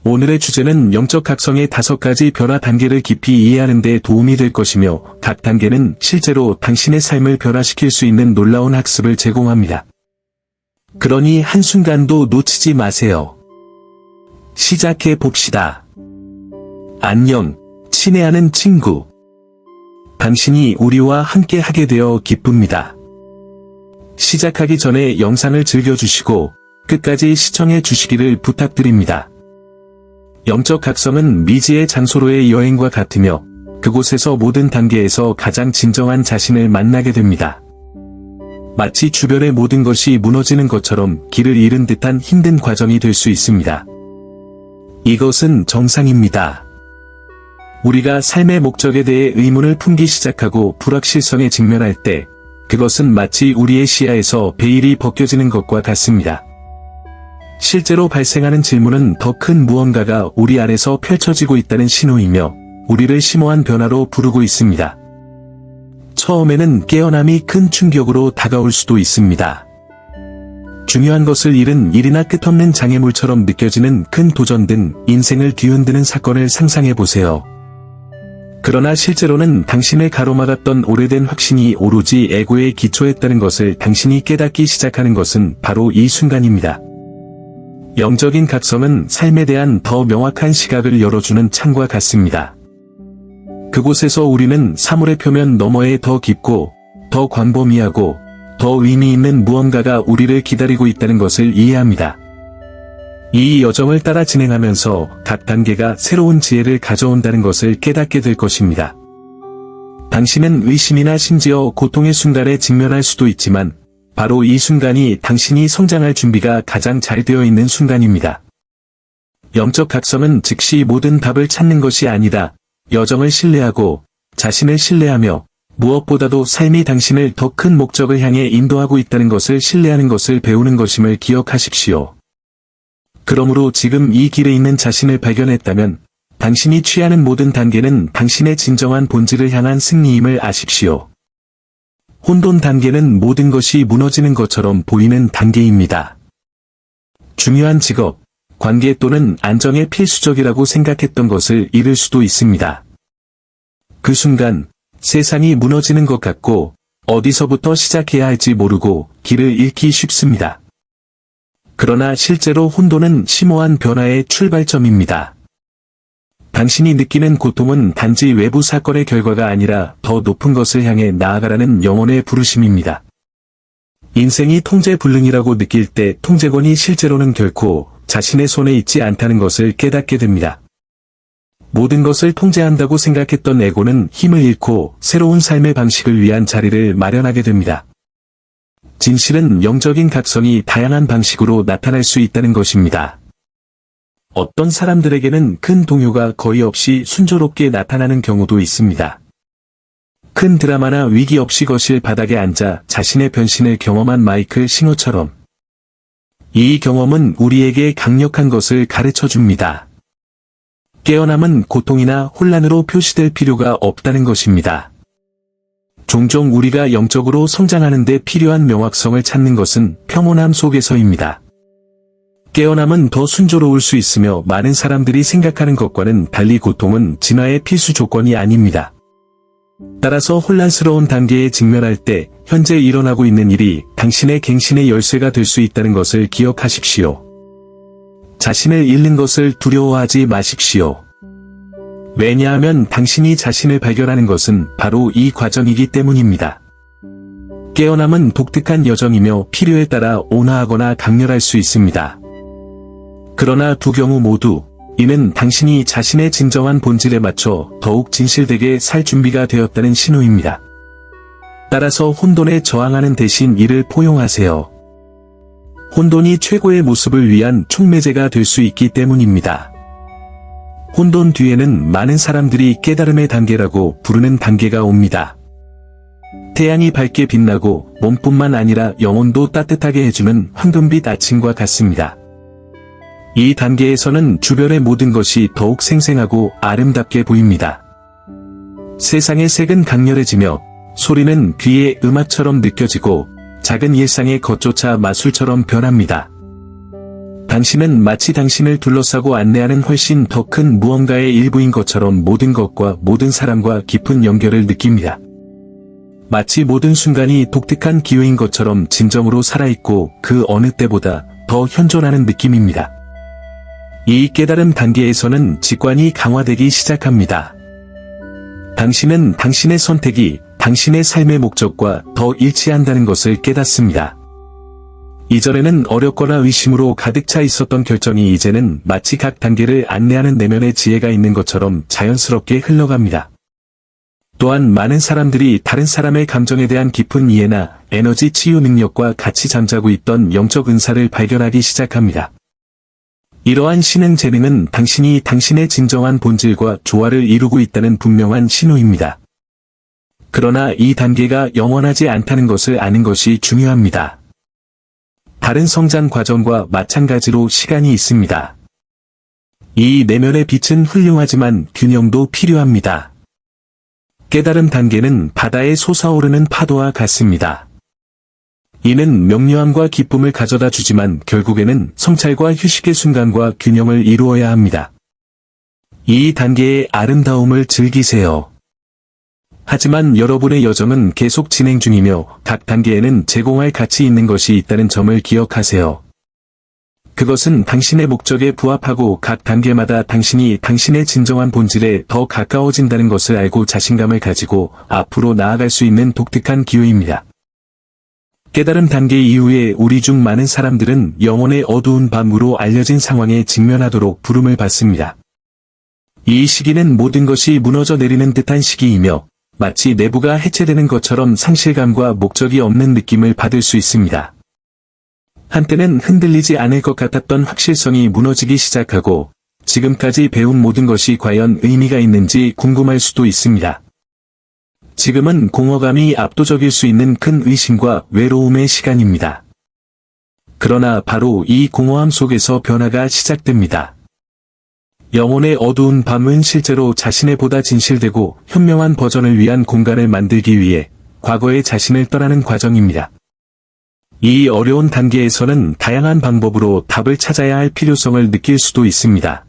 오늘의 주제는 영적 각성의 5가지 변화 단계를 깊이 이해하는 데 도움이 될 것이며, 각 단계는 실제로 당신의 삶을 변화시킬 수 있는 놀라운 학습을 제공합니다. 그러니 한순간도 놓치지 마세요. 시작해 봅시다. 안녕, 친애하는 친구. 당신이 우리와 함께 하게 되어 기쁩니다. 시작하기 전에 영상을 즐겨주시고 끝까지 시청해 주시기를 부탁드립니다. 영적 각성은 미지의 장소로의 여행과 같으며 그곳에서 모든 단계에서 가장 진정한 자신을 만나게 됩니다. 마치 주변의 모든 것이 무너지는 것처럼 길을 잃은 듯한 힘든 과정이 될 수 있습니다. 이것은 정상입니다. 우리가 삶의 목적에 대해 의문을 품기 시작하고 불확실성에 직면할 때 그것은 마치 우리의 시야에서 베일이 벗겨지는 것과 같습니다. 실제로 발생하는 질문은 더 큰 무언가가 우리 안에서 펼쳐지고 있다는 신호이며 우리를 심오한 변화로 부르고 있습니다. 처음에는 깨어남이 큰 충격으로 다가올 수도 있습니다. 중요한 것을 잃은 일이나 끝없는 장애물처럼 느껴지는 큰 도전 등 인생을 뒤흔드는 사건을 상상해보세요. 그러나 실제로는 당신을 가로막았던 오래된 확신이 오로지 에고에 기초했다는 것을 당신이 깨닫기 시작하는 것은 바로 이 순간입니다. 영적인 각성은 삶에 대한 더 명확한 시각을 열어주는 창과 같습니다. 그곳에서 우리는 사물의 표면 너머에 더 깊고, 더 광범위하고, 더 의미 있는 무언가가 우리를 기다리고 있다는 것을 이해합니다. 이 여정을 따라 진행하면서 각 단계가 새로운 지혜를 가져온다는 것을 깨닫게 될 것입니다. 당신은 의심이나 심지어 고통의 순간에 직면할 수도 있지만, 바로 이 순간이 당신이 성장할 준비가 가장 잘 되어 있는 순간입니다. 영적 각성은 즉시 모든 답을 찾는 것이 아니라 여정을 신뢰하고 자신을 신뢰하며 무엇보다도 삶이 당신을 더 큰 목적을 향해 인도하고 있다는 것을 신뢰하는 것을 배우는 것임을 기억하십시오. 그러므로 지금 이 길에 있는 자신을 발견했다면 당신이 취하는 모든 단계는 당신의 진정한 본질을 향한 승리임을 아십시오. 혼돈 단계는 모든 것이 무너지는 것처럼 보이는 단계입니다. 중요한 직업, 관계 또는 안정에 필수적이라고 생각했던 것을 잃을 수도 있습니다. 그 순간 세상이 무너지는 것 같고 어디서부터 시작해야 할지 모르고 길을 잃기 쉽습니다. 그러나 실제로 혼돈은 심오한 변화의 출발점입니다. 당신이 느끼는 고통은 단지 외부 사건의 결과가 아니라 더 높은 것을 향해 나아가라는 영혼의 부르심입니다. 인생이 통제불능이라고 느낄 때 통제권이 실제로는 결코 자신의 손에 있지 않다는 것을 깨닫게 됩니다. 모든 것을 통제한다고 생각했던 에고는 힘을 잃고 새로운 삶의 방식을 위한 자리를 마련하게 됩니다. 진실은 영적인 각성이 다양한 방식으로 나타날 수 있다는 것입니다. 어떤 사람들에게는 큰 동요가 거의 없이 순조롭게 나타나는 경우도 있습니다. 큰 드라마나 위기 없이 거실 바닥에 앉아 자신의 변신을 경험한 마이클 싱어처럼. 이 경험은 우리에게 강력한 것을 가르쳐 줍니다. 깨어남은 고통이나 혼란으로 표시될 필요가 없다는 것입니다. 종종 우리가 영적으로 성장하는 데 필요한 명확성을 찾는 것은 평온함 속에서입니다. 깨어남은 더 순조로울 수 있으며 많은 사람들이 생각하는 것과는 달리 고통은 진화의 필수 조건이 아닙니다. 따라서 혼란스러운 단계에 직면할 때 현재 일어나고 있는 일이 당신의 갱신의 열쇠가 될 수 있다는 것을 기억하십시오. 자신을 잃는 것을 두려워하지 마십시오. 왜냐하면 당신이 자신을 발견하는 것은 바로 이 과정이기 때문입니다. 깨어남은 독특한 여정이며 필요에 따라 온화하거나 강렬할 수 있습니다. 그러나 두 경우 모두 이는 당신이 자신의 진정한 본질에 맞춰 더욱 진실되게 살 준비가 되었다는 신호입니다. 따라서 혼돈에 저항하는 대신 이를 포용하세요. 혼돈이 최고의 모습을 위한 촉매제가 될 수 있기 때문입니다. 혼돈 뒤에는 많은 사람들이 깨달음의 단계라고 부르는 단계가 옵니다. 태양이 밝게 빛나고 몸뿐만 아니라 영혼도 따뜻하게 해주는 황금빛 아침과 같습니다. 이 단계에서는 주변의 모든 것이 더욱 생생하고 아름답게 보입니다. 세상의 색은 강렬해지며 소리는 귀에 음악처럼 느껴지고 작은 일상의 것조차 마술처럼 변합니다. 당신은 마치 당신을 둘러싸고 안내하는 훨씬 더 큰 무언가의 일부인 것처럼 모든 것과 모든 사람과 깊은 연결을 느낍니다. 마치 모든 순간이 독특한 기회인 것처럼 진정으로 살아있고 그 어느 때보다 더 현존하는 느낌입니다. 이 깨달음 단계에서는 직관이 강화되기 시작합니다. 당신은 당신의 선택이 당신의 삶의 목적과 더 일치한다는 것을 깨닫습니다. 이전에는 어렵거나 의심으로 가득 차 있었던 결정이 이제는 마치 각 단계를 안내하는 내면의 지혜가 있는 것처럼 자연스럽게 흘러갑니다. 또한 많은 사람들이 다른 사람의 감정에 대한 깊은 이해나 에너지 치유 능력과 같이 잠자고 있던 영적 은사를 발견하기 시작합니다. 이러한 신흥 재능은 당신이 당신의 진정한 본질과 조화를 이루고 있다는 분명한 신호입니다. 그러나 이 단계가 영원하지 않다는 것을 아는 것이 중요합니다. 다른 성장 과정과 마찬가지로 시간이 있습니다. 이 내면의 빛은 훌륭하지만 균형도 필요합니다. 깨달음 단계는 바다에 솟아오르는 파도와 같습니다. 이는 명료함과 기쁨을 가져다 주지만 결국에는 성찰과 휴식의 순간과 균형을 이루어야 합니다. 이 단계의 아름다움을 즐기세요. 하지만 여러분의 여정은 계속 진행 중이며 각 단계에는 제공할 가치 있는 것이 있다는 점을 기억하세요. 그것은 당신의 목적에 부합하고 각 단계마다 당신이 당신의 진정한 본질에 더 가까워진다는 것을 알고 자신감을 가지고 앞으로 나아갈 수 있는 독특한 기회입니다. 깨달음 단계 이후에 우리 중 많은 사람들은 영혼의 어두운 밤으로 알려진 상황에 직면하도록 부름을 받습니다. 이 시기는 모든 것이 무너져 내리는 듯한 시기이며 마치 내부가 해체되는 것처럼 상실감과 목적이 없는 느낌을 받을 수 있습니다. 한때는 흔들리지 않을 것 같았던 확실성이 무너지기 시작하고 지금까지 배운 모든 것이 과연 의미가 있는지 궁금할 수도 있습니다. 지금은 공허감이 압도적일 수 있는 큰 의심과 외로움의 시간입니다. 그러나 바로 이 공허함 속에서 변화가 시작됩니다. 영혼의 어두운 밤은 실제로 자신의 보다 진실되고 현명한 버전을 위한 공간을 만들기 위해 과거의 자신을 떠나는 과정입니다. 이 어려운 단계에서는 다양한 방법으로 답을 찾아야 할 필요성을 느낄 수도 있습니다.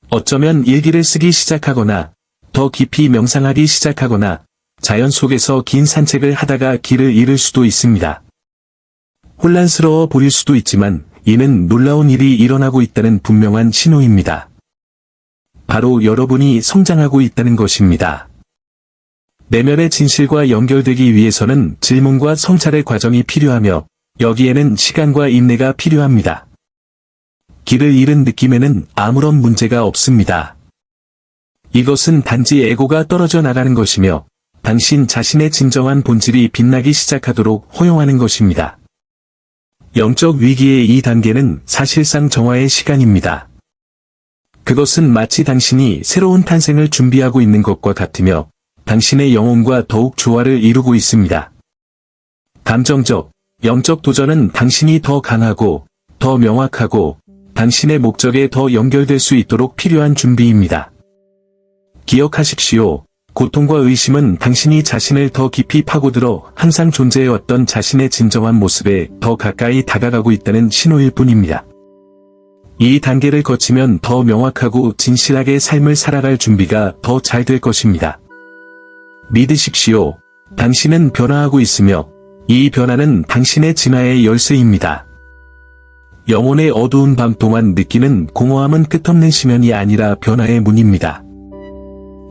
어쩌면 일기를 쓰기 시작하거나 더 깊이 명상하기 시작하거나 자연 속에서 긴 산책을 하다가 길을 잃을 수도 있습니다. 혼란스러워 보일 수도 있지만 이는 놀라운 일이 일어나고 있다는 분명한 신호입니다. 바로 여러분이 성장하고 있다는 것입니다. 내면의 진실과 연결되기 위해서는 질문과 성찰의 과정이 필요하며 여기에는 시간과 인내가 필요합니다. 길을 잃은 느낌에는 아무런 문제가 없습니다. 이것은 단지 에고가 떨어져 나가는 것이며 당신 자신의 진정한 본질이 빛나기 시작하도록 허용하는 것입니다. 영적 위기의 이 단계는 사실상 정화의 시간입니다. 그것은 마치 당신이 새로운 탄생을 준비하고 있는 것과 같으며 당신의 영혼과 더욱 조화를 이루고 있습니다. 감정적, 영적 도전은 당신이 더 강하고 더 명확하고 당신의 목적에 더 연결될 수 있도록 필요한 준비입니다. 기억하십시오. 고통과 의심은 당신이 자신을 더 깊이 파고들어 항상 존재해왔던 자신의 진정한 모습에 더 가까이 다가가고 있다는 신호일 뿐입니다. 이 단계를 거치면 더 명확하고 진실하게 삶을 살아갈 준비가 더 잘 될 것입니다. 믿으십시오. 당신은 변화하고 있으며 이 변화는 당신의 진화의 열쇠입니다. 영혼의 어두운 밤 동안 느끼는 공허함은 끝없는 심연이 아니라 변화의 문입니다.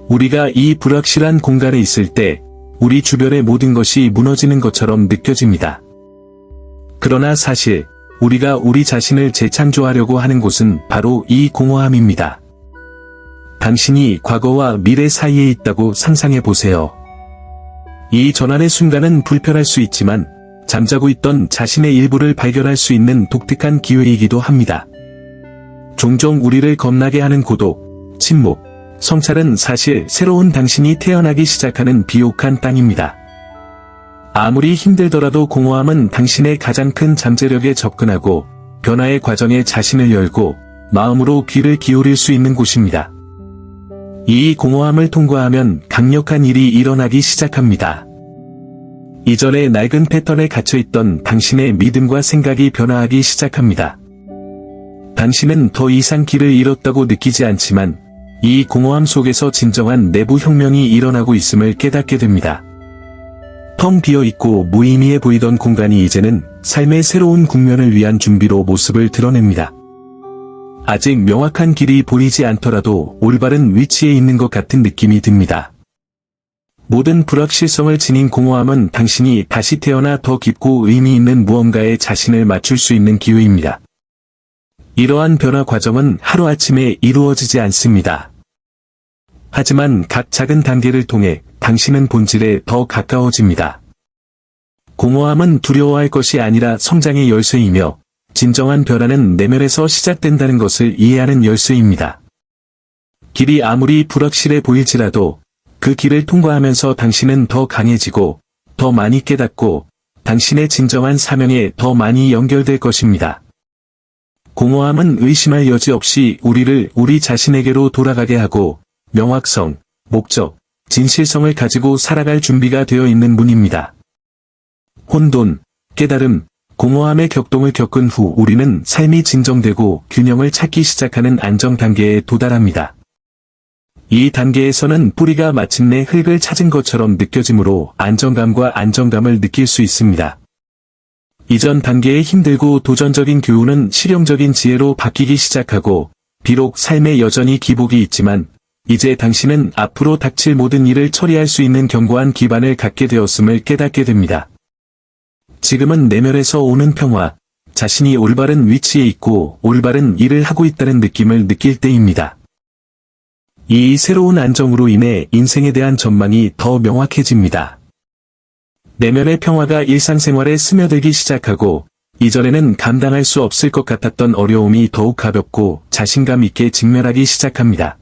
우리가 이 불확실한 공간에 있을 때 우리 주변의 모든 것이 무너지는 것처럼 느껴집니다. 그러나 사실 우리가 우리 자신을 재창조하려고 하는 곳은 바로 이 공허함입니다. 당신이 과거와 미래 사이에 있다고 상상해 보세요. 이 전환의 순간은 불편할 수 있지만 잠자고 있던 자신의 일부를 발견할 수 있는 독특한 기회이기도 합니다. 종종 우리를 겁나게 하는 고독, 침묵, 성찰은 사실 새로운 당신이 태어나기 시작하는 비옥한 땅입니다. 아무리 힘들더라도 공허함은 당신의 가장 큰 잠재력에 접근하고 변화의 과정에 자신을 열고 마음으로 귀를 기울일 수 있는 곳입니다. 이 공허함을 통과하면 강력한 일이 일어나기 시작합니다. 이전의 낡은 패턴에 갇혀있던 당신의 믿음과 생각이 변화하기 시작합니다. 당신은 더 이상 길을 잃었다고 느끼지 않지만 이 공허함 속에서 진정한 내부 혁명이 일어나고 있음을 깨닫게 됩니다. 텅 비어있고 무의미해 보이던 공간이 이제는 삶의 새로운 국면을 위한 준비로 모습을 드러냅니다. 아직 명확한 길이 보이지 않더라도 올바른 위치에 있는 것 같은 느낌이 듭니다. 모든 불확실성을 지닌 공허함은 당신이 다시 태어나 더 깊고 의미 있는 무언가에 자신을 맞출 수 있는 기회입니다. 이러한 변화 과정은 하루아침에 이루어지지 않습니다. 하지만 각 작은 단계를 통해 당신은 본질에 더 가까워집니다. 공허함은 두려워할 것이 아니라 성장의 열쇠이며 진정한 변화는 내면에서 시작된다는 것을 이해하는 열쇠입니다. 길이 아무리 불확실해 보일지라도 그 길을 통과하면서 당신은 더 강해지고 더 많이 깨닫고 당신의 진정한 사명에 더 많이 연결될 것입니다. 공허함은 의심할 여지 없이 우리를 우리 자신에게로 돌아가게 하고 명확성, 목적, 진실성을 가지고 살아갈 준비가 되어 있는 문입니다. 혼돈, 깨달음, 공허함의 격동을 겪은 후 우리는 삶이 진정되고 균형을 찾기 시작하는 안정 단계에 도달합니다. 이 단계에서는 뿌리가 마침내 흙을 찾은 것처럼 느껴지므로 안정감과 안정감을 느낄 수 있습니다. 이전 단계의 힘들고 도전적인 교훈은 실용적인 지혜로 바뀌기 시작하고 비록 삶에 여전히 기복이 있지만 이제 당신은 앞으로 닥칠 모든 일을 처리할 수 있는 견고한 기반을 갖게 되었음을 깨닫게 됩니다. 지금은 내면에서 오는 평화, 자신이 올바른 위치에 있고 올바른 일을 하고 있다는 느낌을 느낄 때입니다. 이 새로운 안정으로 인해 인생에 대한 전망이 더 명확해집니다. 내면의 평화가 일상생활에 스며들기 시작하고 이전에는 감당할 수 없을 것 같았던 어려움이 더욱 가볍고 자신감 있게 직면하기 시작합니다.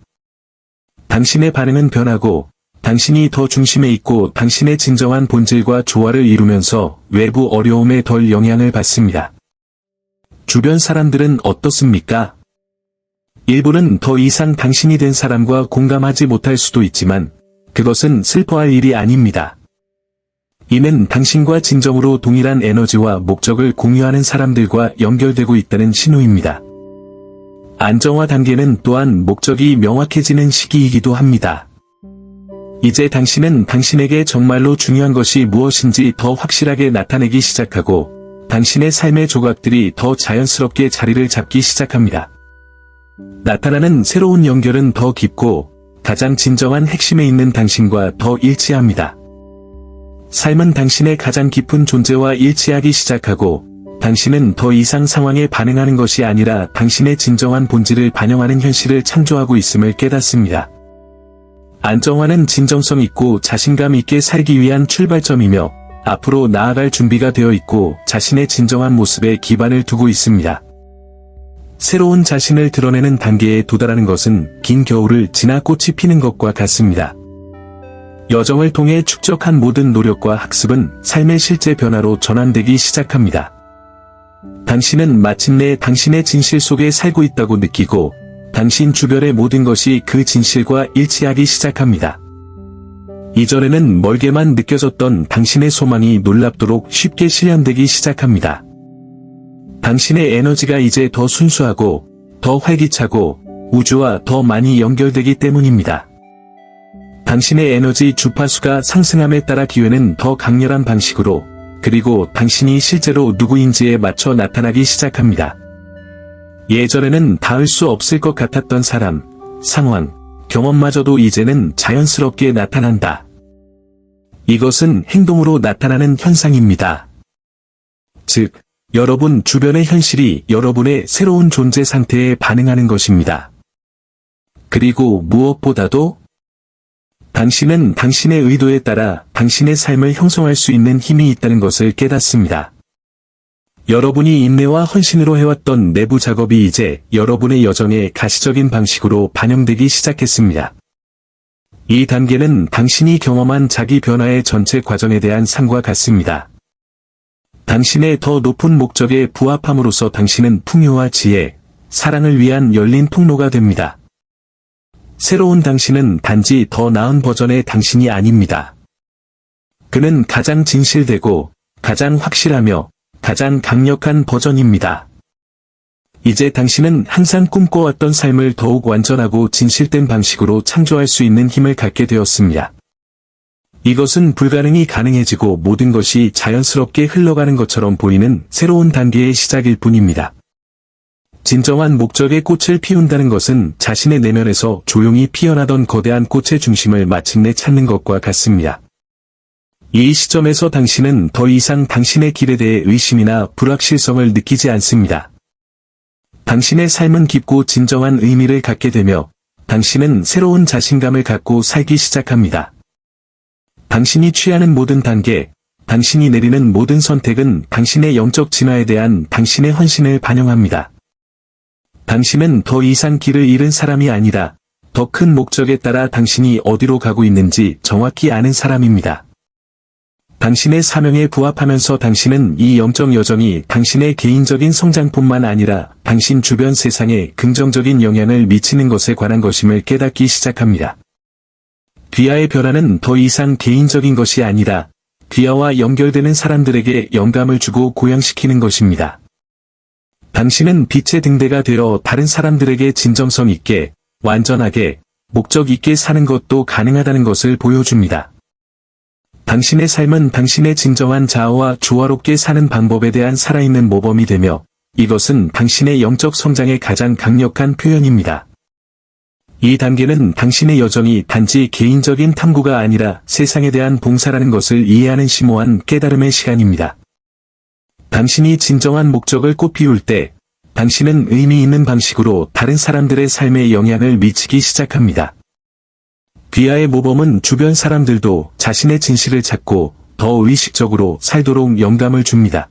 당신의 반응은 변하고 당신이 더 중심에 있고 당신의 진정한 본질과 조화를 이루면서 외부 어려움에 덜 영향을 받습니다. 주변 사람들은 어떻습니까? 일부는 더 이상 당신이 된 사람과 공감하지 못할 수도 있지만 그것은 슬퍼할 일이 아닙니다. 이는 당신과 진정으로 동일한 에너지와 목적을 공유하는 사람들과 연결되고 있다는 신호입니다. 안정화 단계는 또한 목적이 명확해지는 시기이기도 합니다. 이제 당신은 당신에게 정말로 중요한 것이 무엇인지 더 확실하게 나타내기 시작하고 당신의 삶의 조각들이 더 자연스럽게 자리를 잡기 시작합니다. 나타나는 새로운 연결은 더 깊고 가장 진정한 핵심에 있는 당신과 더 일치합니다. 삶은 당신의 가장 깊은 존재와 일치하기 시작하고 당신은 더 이상 상황에 반응하는 것이 아니라 당신의 진정한 본질을 반영하는 현실을 창조하고 있음을 깨닫습니다. 안정화는 진정성 있고 자신감 있게 살기 위한 출발점이며 앞으로 나아갈 준비가 되어 있고 자신의 진정한 모습에 기반을 두고 있습니다. 새로운 자신을 드러내는 단계에 도달하는 것은 긴 겨울을 지나 꽃이 피는 것과 같습니다. 여정을 통해 축적한 모든 노력과 학습은 삶의 실제 변화로 전환되기 시작합니다. 당신은 마침내 당신의 진실 속에 살고 있다고 느끼고 당신 주변의 모든 것이 그 진실과 일치하기 시작합니다. 이전에는 멀게만 느껴졌던 당신의 소망이 놀랍도록 쉽게 실현되기 시작합니다. 당신의 에너지가 이제 더 순수하고 더 활기차고 우주와 더 많이 연결되기 때문입니다. 당신의 에너지 주파수가 상승함에 따라 기회는 더 강렬한 방식으로 그리고 당신이 실제로 누구인지에 맞춰 나타나기 시작합니다. 예전에는 닿을 수 없을 것 같았던 사람, 상황, 경험마저도 이제는 자연스럽게 나타난다. 이것은 행동으로 나타나는 현상입니다. 즉, 여러분 주변의 현실이 여러분의 새로운 존재 상태에 반응하는 것입니다. 그리고 무엇보다도 당신은 당신의 의도에 따라 당신의 삶을 형성할 수 있는 힘이 있다는 것을 깨닫습니다. 여러분이 인내와 헌신으로 해왔던 내부 작업이 이제 여러분의 여정에 가시적인 방식으로 반영되기 시작했습니다. 이 단계는 당신이 경험한 자기 변화의 전체 과정에 대한 상과 같습니다. 당신의 더 높은 목적에 부합함으로써 당신은 풍요와 지혜, 사랑을 위한 열린 통로가 됩니다. 새로운 당신은 단지 더 나은 버전의 당신이 아닙니다. 그는 가장 진실되고 가장 확실하며 가장 강력한 버전입니다. 이제 당신은 항상 꿈꿔왔던 삶을 더욱 완전하고 진실된 방식으로 창조할 수 있는 힘을 갖게 되었습니다. 이것은 불가능이 가능해지고 모든 것이 자연스럽게 흘러가는 것처럼 보이는 새로운 단계의 시작일 뿐입니다. 진정한 목적의 꽃을 피운다는 것은 자신의 내면에서 조용히 피어나던 거대한 꽃의 중심을 마침내 찾는 것과 같습니다. 이 시점에서 당신은 더 이상 당신의 길에 대해 의심이나 불확실성을 느끼지 않습니다. 당신의 삶은 깊고 진정한 의미를 갖게 되며 당신은 새로운 자신감을 갖고 살기 시작합니다. 당신이 취하는 모든 단계, 당신이 내리는 모든 선택은 당신의 영적 진화에 대한 당신의 헌신을 반영합니다. 당신은 더 이상 길을 잃은 사람이 아니라 더 큰 목적에 따라 당신이 어디로 가고 있는지 정확히 아는 사람입니다. 당신의 사명에 부합하면서 당신은 이 영적 여정이 당신의 개인적인 성장뿐만 아니라 당신 주변 세상에 긍정적인 영향을 미치는 것에 관한 것임을 깨닫기 시작합니다. 귀하의 변화는 더 이상 개인적인 것이 아니라 귀하와 연결되는 사람들에게 영감을 주고 고양시키는 것입니다. 당신은 빛의 등대가 되어 다른 사람들에게 진정성 있게, 완전하게, 목적 있게 사는 것도 가능하다는 것을 보여줍니다. 당신의 삶은 당신의 진정한 자아와 조화롭게 사는 방법에 대한 살아있는 모범이 되며 이것은 당신의 영적 성장의 가장 강력한 표현입니다. 이 단계는 당신의 여정이 단지 개인적인 탐구가 아니라 세상에 대한 봉사라는 것을 이해하는 심오한 깨달음의 시간입니다. 당신이 진정한 목적을 꽃피울 때 당신은 의미 있는 방식으로 다른 사람들의 삶에 영향을 미치기 시작합니다. 귀하의 모범은 주변 사람들도 자신의 진실을 찾고 더 의식적으로 살도록 영감을 줍니다.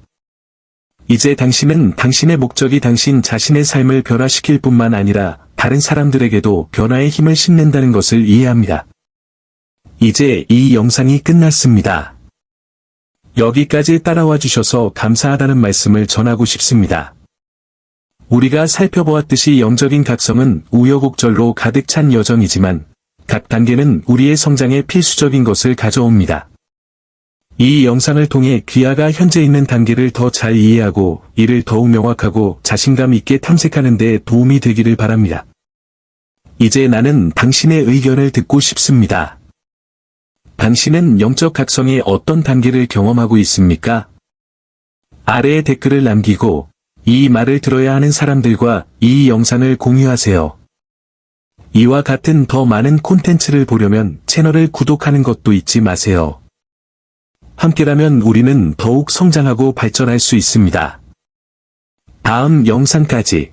이제 당신은 당신의 목적이 당신 자신의 삶을 변화시킬 뿐만 아니라 다른 사람들에게도 변화의 힘을 심는다는 것을 이해합니다. 이제 이 영상이 끝났습니다. 여기까지 따라와 주셔서 감사하다는 말씀을 전하고 싶습니다. 우리가 살펴보았듯이 영적인 각성은 우여곡절로 가득 찬 여정이지만 각 단계는 우리의 성장에 필수적인 것을 가져옵니다. 이 영상을 통해 귀하가 현재 있는 단계를 더 잘 이해하고 이를 더욱 명확하고 자신감 있게 탐색하는 데 도움이 되기를 바랍니다. 이제 나는 당신의 의견을 듣고 싶습니다. 당신은 영적 각성의 어떤 단계를 경험하고 있습니까? 아래에 댓글을 남기고 이 말을 들어야 하는 사람들과 이 영상을 공유하세요. 이와 같은 더 많은 콘텐츠를 보려면 채널을 구독하는 것도 잊지 마세요. 함께라면 우리는 더욱 성장하고 발전할 수 있습니다. 다음 영상까지